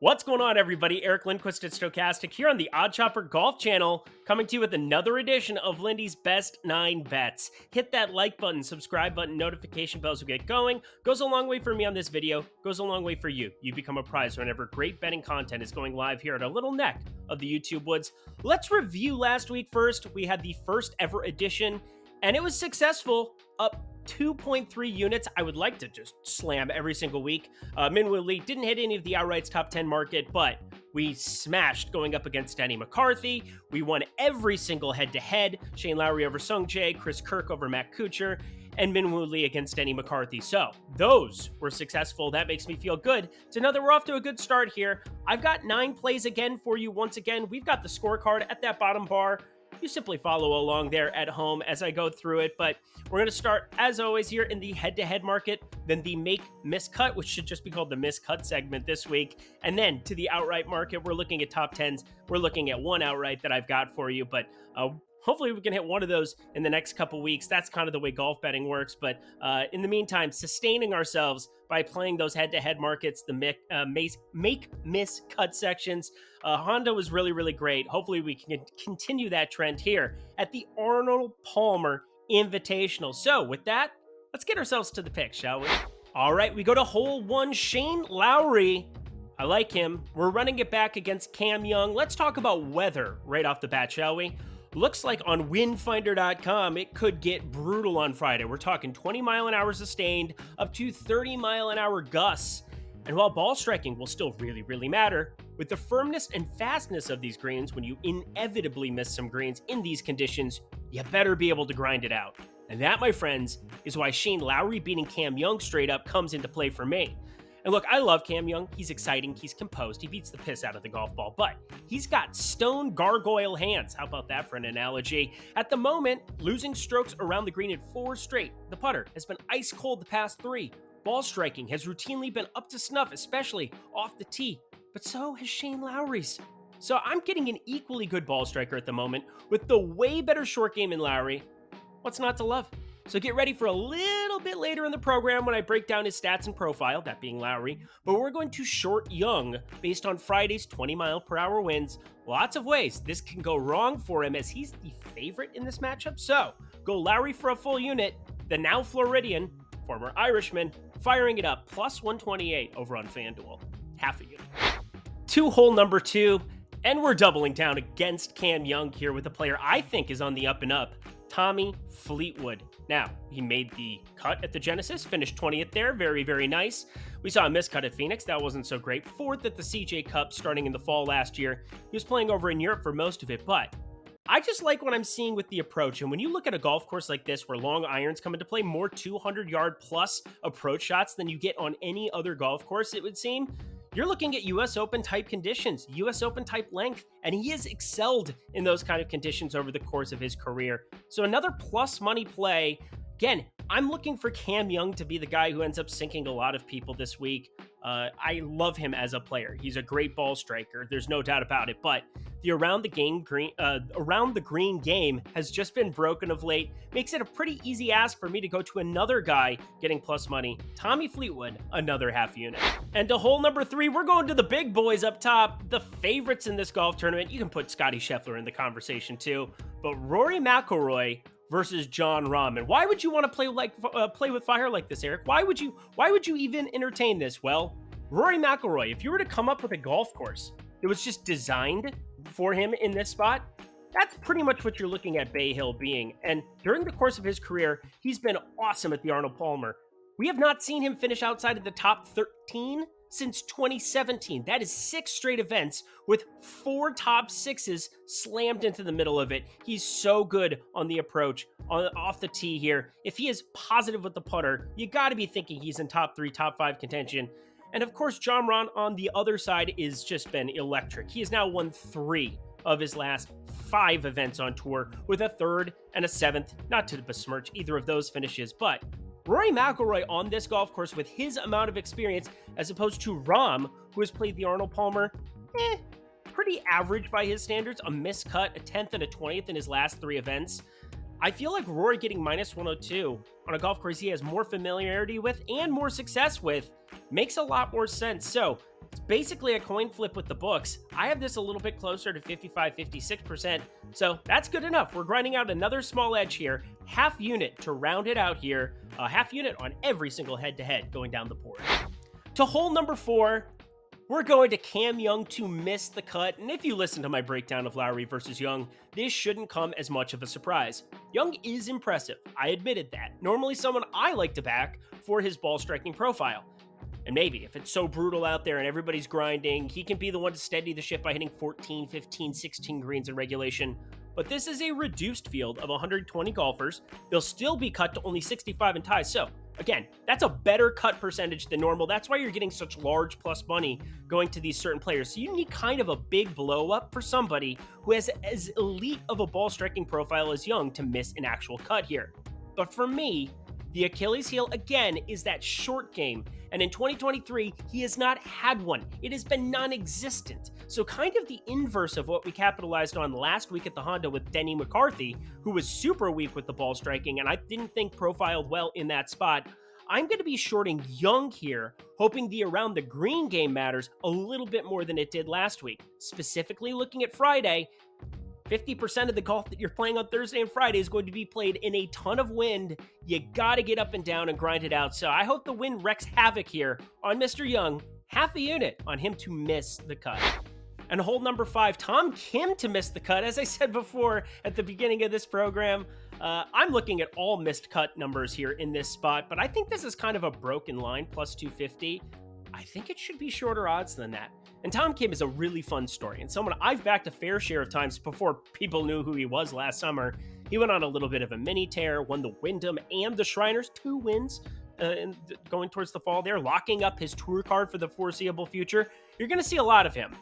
What's going on, everybody? Eric Lindquist at Stochastic here on the OddsShopper Golf Channel, coming to you with another edition of Lindy's Best 9 Bets. Hit that like button, subscribe button, notification bells will get going. Goes a long way for me on this video, goes a long way for you. You become a prize whenever great betting content is going live here at a little neck of the YouTube woods. Let's review last week first. We had the first ever edition, and it was successful, up 2.3 units. I would like to just slam every single week. Minwoo Lee didn't hit any of the outrights top 10 market, but we smashed going up against Danny McCarthy. We won every single head-to-head. Shane Lowry over Sung Jae, Chris Kirk over Matt Kuchar, and Minwoo Lee against Danny McCarthy. So those were successful. That makes me feel good to know that we're off to a good start here. I've got 9 plays again for you once again. We've got the scorecard at that bottom bar. You simply follow along there at home as I go through it, but we're going to start, as always, here in the head-to-head market, then the make-miss-cut, which should just be called the miss-cut segment this week, and then to the outright market. We're looking at top 10s. We're looking at one outright that I've got for you, but hopefully we can hit one of those in the next couple weeks. That's kind of the way golf betting works, but in the meantime, sustaining ourselves by playing those head-to-head markets, the make-miss-cut sections. Honda was really, really great. Hopefully we can continue that trend here at the Arnold Palmer Invitational. So with that, let's get ourselves to the picks, shall we? All right, we go to hole 1, Shane Lowry. I like him. We're running it back against Cam Young. Let's talk about weather right off the bat, shall we? Looks like on windfinder.com, it could get brutal on Friday. We're talking 20-mile-an-hour sustained, up to 30-mile-an-hour gusts. And while ball striking will still really, really matter, with the firmness and fastness of these greens, when you inevitably miss some greens in these conditions, you better be able to grind it out. And that, my friends, is why Shane Lowry beating Cam Young straight up comes into play for me. And look, I love Cam Young. He's exciting. He's composed. He beats the piss out of the golf ball, but he's got stone gargoyle hands. How about that for an analogy? At the moment, losing strokes around the green in 4 straight. The putter has been ice cold the past 3. Ball striking has routinely been up to snuff, especially off the tee, but so has Shane Lowry's. So I'm getting an equally good ball striker at the moment with the way better short game in Lowry. What's not to love? So get ready for a little bit later in the program when I break down his stats and profile, that being Lowry, but we're going to short Young based on Friday's 20-mile-per-hour winds. Lots of ways this can go wrong for him as he's the favorite in this matchup. So go Lowry for a full unit, the now Floridian, former Irishman, firing it up, plus 128 over on FanDuel. Half a unit. To hole number 2, and we're doubling down against Cam Young here with a player I think is on the up and up, Tommy Fleetwood. Now, he made the cut at the Genesis, finished 20th there. Very, very nice. We saw a miscut at Phoenix. That wasn't so great. 4th at the CJ Cup starting in the fall last year. He was playing over in Europe for most of it, but I just like what I'm seeing with the approach. And when you look at a golf course like this where long irons come into play, more 200-yard plus approach shots than you get on any other golf course, it would seem, you're looking at US Open type conditions, US Open type length, and he has excelled in those kind of conditions over the course of his career. So another plus money play. Again, I'm looking for Cam Young to be the guy who ends up sinking a lot of people this week. I love him as a player. He's a great ball striker. There's no doubt about it. But the around the green game has just been broken of late. Makes it a pretty easy ask for me to go to another guy getting plus money. Tommy Fleetwood, another half unit. And to hole number 3, we're going to the big boys up top, the favorites in this golf tournament. You can put Scotty Scheffler in the conversation too, but Rory McIlroy versus Jon Rahm. And why would you want to play with fire like this, Eric? Why would you even entertain this? Well, Rory McIlroy, if you were to come up with a golf course that was just designed for him in this spot, that's pretty much what you're looking at Bay Hill being. And during the course of his career, he's been awesome at the Arnold Palmer. We have not seen him finish outside of the top 13 since 2017. That is 6 straight events with 4 top 6s slammed into the middle of it. He's so good on the approach, off the tee here. If he is positive with the putter, you got to be thinking he's in top 3, top 5 contention. And of course, Jon Rahm on the other side is just been electric. He has now won 3 of his last 5 events on tour with a 3rd and a 7th, not to besmirch either of those finishes, but Rory McIlroy on this golf course with his amount of experience as opposed to Rahm, who has played the Arnold Palmer, pretty average by his standards, a miscut, a 10th and a 20th in his last 3 events. I feel like Rory getting minus 102 on a golf course he has more familiarity with and more success with makes a lot more sense. So It's basically a coin flip with the books. I have this a little bit closer to 55, 56%, so that's good enough. We're grinding out another small edge here, half unit to round it out here, a half unit on every single head-to-head going down the board. To hole number 4, we're going to Cam Young to miss the cut, and if you listen to my breakdown of Lowry versus Young, this shouldn't come as much of a surprise. Young is impressive, I admitted that. Normally someone I like to back for his ball striking profile. And maybe if it's so brutal out there and everybody's grinding, he can be the one to steady the ship by hitting 14, 15, 16 greens in regulation. But this is a reduced field of 120 golfers. They'll still be cut to only 65 in ties. So again, that's a better cut percentage than normal. That's why you're getting such large plus money going to these certain players. So you need kind of a big blow up for somebody who has as elite of a ball striking profile as Young to miss an actual cut here. But for me, the Achilles heel, again, is that short game. And in 2023, he has not had one. It has been non-existent. So kind of the inverse of what we capitalized on last week at the Honda with Denny McCarthy, who was super weak with the ball striking, and I didn't think profiled well in that spot. I'm going to be shorting Young here, hoping the around the green game matters a little bit more than it did last week. Specifically looking at Friday, 50% of the golf that you're playing on Thursday and Friday is going to be played in a ton of wind. You got to get up and down and grind it out. So I hope the wind wreaks havoc here on Mr. Young. Half a unit on him to miss the cut. And hole number 5, Tom Kim to miss the cut. As I said before at the beginning of this program, I'm looking at all missed cut numbers here in this spot, but I think this is kind of a broken line, plus 250. I think it should be shorter odds than that. And Tom Kim is a really fun story, and someone I've backed a fair share of times before people knew who he was last summer. He went on a little bit of a mini tear, won the Wyndham and the Shriners, 2 wins going towards the fall there, locking up his tour card for the foreseeable future. You're going to see a lot of him.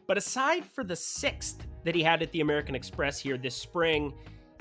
But aside for the 6th that he had at the American Express here this spring,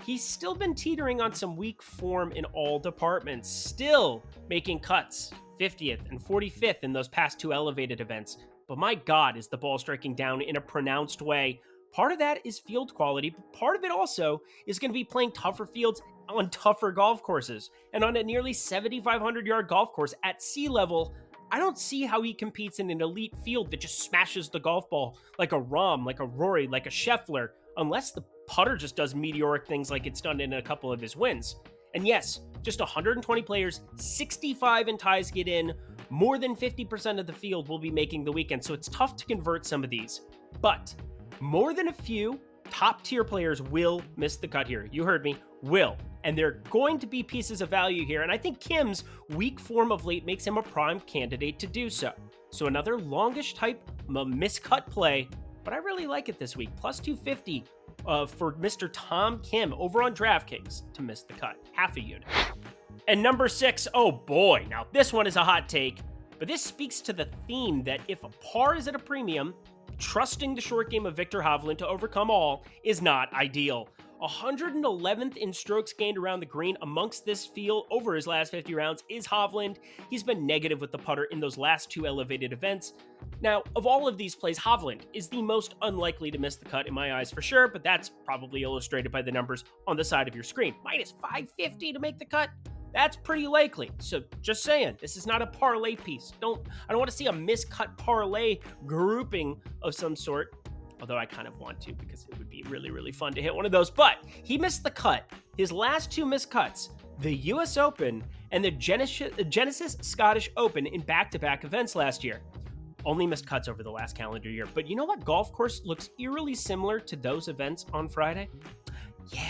he's still been teetering on some weak form in all departments, still making cuts, 50th and 45th in those past 2 elevated events. But my God, is the ball striking down in a pronounced way. Part of that is field quality, but part of it also is going to be playing tougher fields on tougher golf courses. And on a nearly 7,500-yard golf course at sea level, I don't see how he competes in an elite field that just smashes the golf ball like a Rahm, like a Rory, like a Scheffler, unless the putter just does meteoric things like it's done in a couple of his wins. And yes, just 120 players, 65 in ties get in. More than 50% of the field will be making the weekend, so it's tough to convert some of these. But more than a few top-tier players will miss the cut here. You heard me, will. And they're going to be pieces of value here, and I think Kim's weak form of late makes him a prime candidate to do so. So another longish type miscut play, but I really like it this week. Plus 250 for Mr. Tom Kim over on DraftKings to miss the cut. Half a unit. And number 6, oh boy, now this one is a hot take, but this speaks to the theme that if a par is at a premium, trusting the short game of Viktor Hovland to overcome all is not ideal. 111th in strokes gained around the green amongst this field over his last 50 rounds is Hovland. He's been negative with the putter in those last 2 elevated events. Now, of all of these plays, Hovland is the most unlikely to miss the cut in my eyes for sure, but that's probably illustrated by the numbers on the side of your screen. Minus 550 to make the cut. That's pretty likely. So just saying, this is not a parlay piece. I don't want to see a miscut parlay grouping of some sort. Although I kind of want to because it would be really, really fun to hit one of those. But he missed the cut. His last 2 missed cuts, the US Open and the Genesis Scottish Open in back-to-back events last year. Only missed cuts over the last calendar year. But you know what golf course looks eerily similar to those events on Friday? Yeah.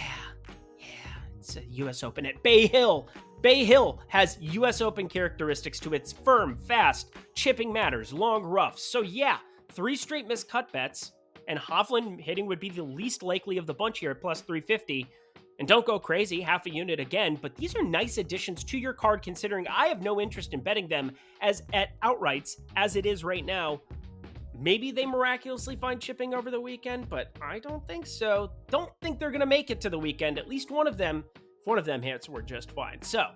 It's a US Open at Bay Hill. Bay Hill has US Open characteristics to its firm, fast, chipping matters, long roughs. So yeah, 3 straight missed cut bets, and Hovland hitting would be the least likely of the bunch here at plus 350. And don't go crazy, half a unit again, but these are nice additions to your card considering I have no interest in betting them as at outrights as it is right now. Maybe they miraculously find chipping over the weekend, but I don't think so. Don't think they're going to make it to the weekend. At least one of them hits, we're just fine. So,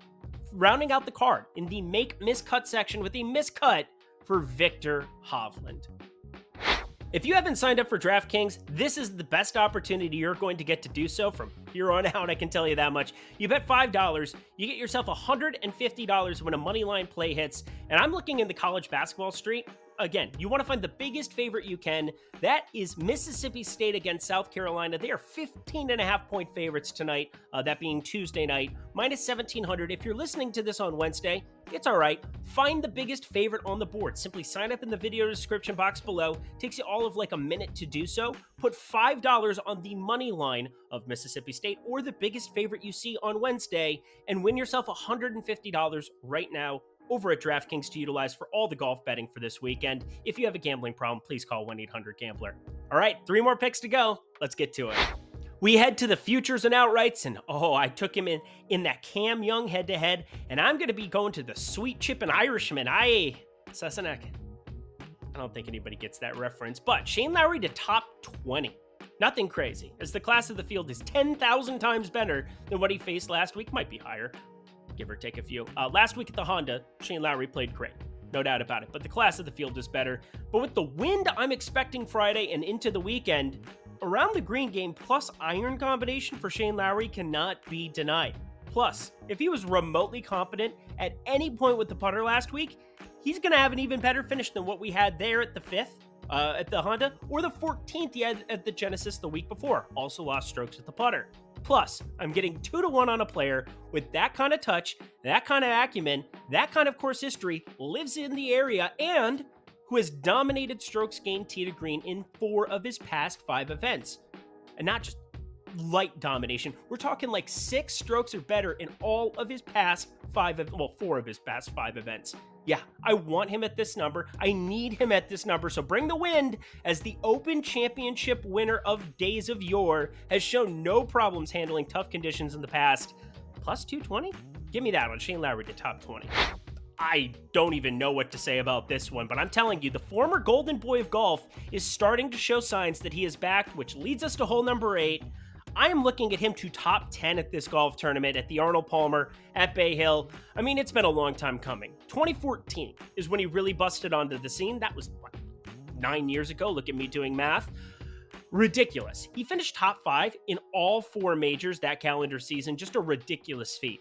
rounding out the card in the make miscut section with a miscut for Viktor Hovland. If you haven't signed up for DraftKings, this is the best opportunity you're going to get to do so from here on out, I can tell you that much. You bet $5, you get yourself $150 when a moneyline play hits, and I'm looking in the college basketball street. again, you want to find the biggest favorite you can. That is Mississippi State against South Carolina. They are 15.5-point favorites tonight, that being Tuesday night, minus 1,700. If you're listening to this on Wednesday, it's all right. Find the biggest favorite on the board. Simply sign up in the video description box below. Takes you all of like a minute to do so. Put $5 on the money line of Mississippi State or the biggest favorite you see on Wednesday and win yourself $150 right now over at DraftKings to utilize for all the golf betting for this weekend. If you have a gambling problem, please call 1-800-GAMBLER. All right, 3 more picks to go. Let's get to it. We head to the futures and outrights, and I took him in that Cam Young head-to-head, and I'm going to be going to the Sweet Chip and Irishman. Sassenach. I don't think anybody gets that reference, but Shane Lowry to top 20. Nothing crazy, as the class of the field is 10,000 times better than what he faced last week. Might be higher, give or take a few. Last week at the Honda, Shane Lowry played great. No doubt about it, but the class of the field is better. But with the wind I'm expecting Friday and into the weekend, around the green game plus iron combination for Shane Lowry cannot be denied. Plus, if he was remotely competent at any point with the putter last week, he's going to have an even better finish than what we had there at the 5th at the Honda, or the 14th he had at the Genesis the week before. Also lost strokes with the putter. Plus, I'm getting 2-1 on a player with that kind of touch, that kind of acumen, that kind of course history, lives in the area, and who has dominated strokes gained tee to green in 4 of his past 5 events. And not just light domination. We're talking like 6 strokes or better in all of his past 4 of his past 5 events. Yeah, I want him at this number. I need him at this number. So bring the wind, as the Open Championship winner of days of yore has shown no problems handling tough conditions in the past. Plus 220? Give me that one. Shane Lowry to top 20. I don't even know what to say about this one, but I'm telling you, the former golden boy of golf is starting to show signs that he is back, which leads us to hole number 8. I am looking at him to top 10 at this golf tournament at the Arnold Palmer at Bay Hill. I mean, it's been a long time coming. 2014 is when he really busted onto the scene. That was 9 years ago. Look at me doing math. Ridiculous. He finished top 5 in all 4 majors that calendar season. Just a ridiculous feat.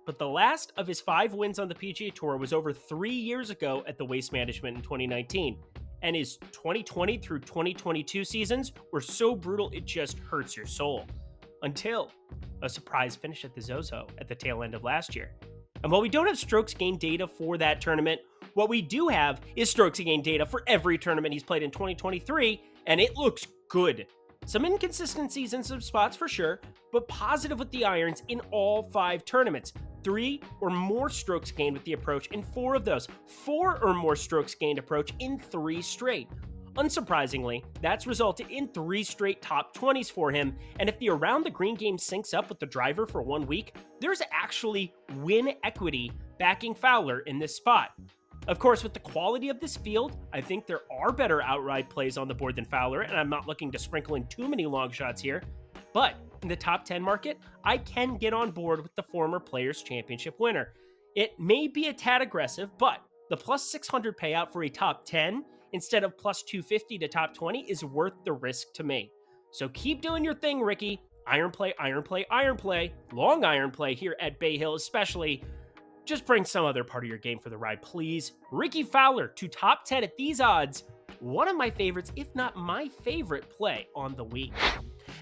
But the last of his 5 wins on the PGA Tour was over 3 years ago at the Waste Management in 2019. And his 2020 through 2022 seasons were so brutal it just hurts your soul. Until a surprise finish at the Zozo at the tail end of last year. And while we don't have strokes gained data for that tournament, what we do have is strokes gained data for every tournament he's played in 2023, and it looks good. Some inconsistencies in some spots for sure, but positive with the irons in all 5 tournaments. 3 or more strokes gained with the approach in 4 of those. 4 or more strokes gained approach in 3 straight. Unsurprisingly, that's resulted in 3 straight top 20s for him, and if the around the green game syncs up with the driver for 1 week, there's actually win equity backing Fowler in this spot. Of course, with the quality of this field, I think there are better outright plays on the board than Fowler, and I'm not looking to sprinkle in too many long shots here, but in the top 10 market, I can get on board with the former Players Championship winner. It may be a tad aggressive, but the plus 600 payout for a top 10 instead of plus 250 to top 20 is worth the risk to me. So keep doing your thing, Ricky. Iron play, iron play, iron play, long iron play here at Bay Hill especially. Just bring some other part of your game for the ride, please. Rickie Fowler to top 10 at these odds. One of my favorites, if not my favorite play on the week.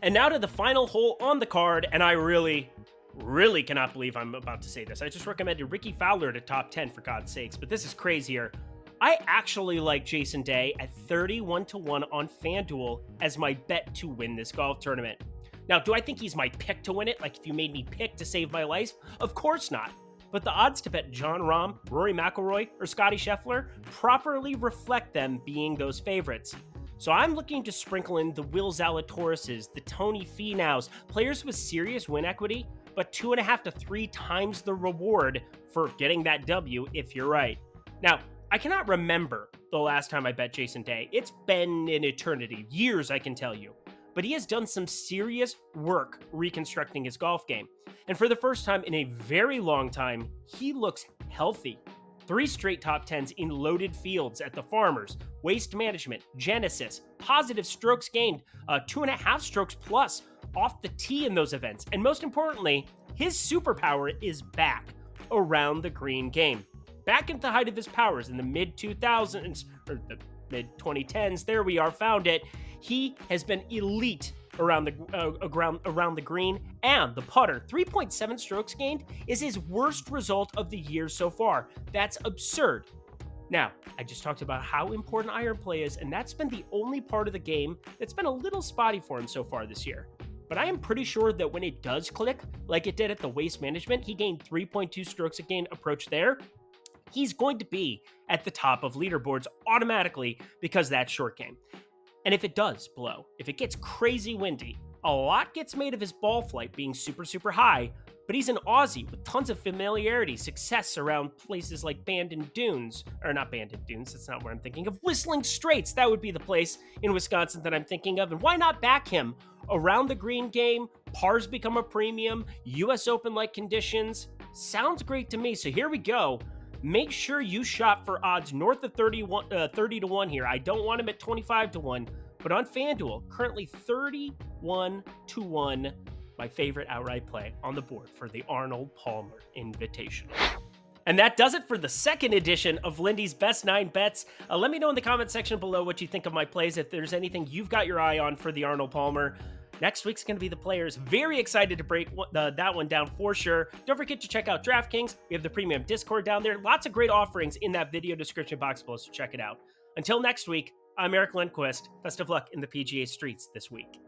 And now to the final hole on the card, and I really cannot believe I'm about to say this. I just recommended Rickie Fowler to top 10 for God's sakes, but this is crazier. I actually like Jason Day at 31-1 on FanDuel as my bet to win this golf tournament. Now, do I think he's my pick to win it? Like if you made me pick to save my life? Of course not. But the odds to bet Jon Rahm, Rory McIlroy, or Scottie Scheffler properly reflect them being those favorites. So I'm looking to sprinkle in the Will Zalatoris, the Tony Finau's, players with serious win equity, but 2.5 to 3 times the reward for getting that W if you're right. Now, I cannot remember the last time I bet Jason Day. It's been an eternity, years I can tell you. But he has done some serious work reconstructing his golf game. And for the first time in a very long time, he looks healthy. 3 straight top 10s in loaded fields at the Farmers, Waste Management, Genesis, positive strokes gained, 2.5 strokes plus off the tee in those events. And most importantly, his superpower is back around the green game. back into the height of his powers in the mid-2000s, or the mid-2010s. There we are, found it. He has been elite around the green and the putter. 3.7 strokes gained is his worst result of the year so far. That's absurd. Now, I just talked about how important iron play is, and that's been the only part of the game that's been a little spotty for him so far this year. But I am pretty sure that when it does click, like it did at the Waste Management, he gained 3.2 strokes a gain approach there. He's going to be at the top of leaderboards automatically because that's short game. And if it does blow, if it gets crazy windy, a lot gets made of his ball flight being super, super high, but he's an Aussie with tons of familiarity, success around places like Bandon Dunes, or not Bandon Dunes, that's not where I'm thinking of, Whistling Straits, that would be the place in Wisconsin that I'm thinking of, and why not back him around the green game? Pars become a premium, US Open-like conditions, sounds great to me, so here we go. Make sure you shop for odds north of 30 to 1 here. I don't want him at 25 to 1, but on FanDuel, currently 31 to 1, my favorite outright play on the board for the Arnold Palmer Invitational. And that does it for the second edition of Lindy's Best 9 Bets. Let me know in the comment section below what you think of my plays, if there's anything you've got your eye on for the Arnold Palmer. Next week's going to be the Players. Very excited to break that one down for sure. Don't forget to check out DraftKings. We have the premium Discord down there. Lots of great offerings in that video description box below, so check it out. Until next week, I'm Eric Lundquist. Best of luck in the PGA streets this week.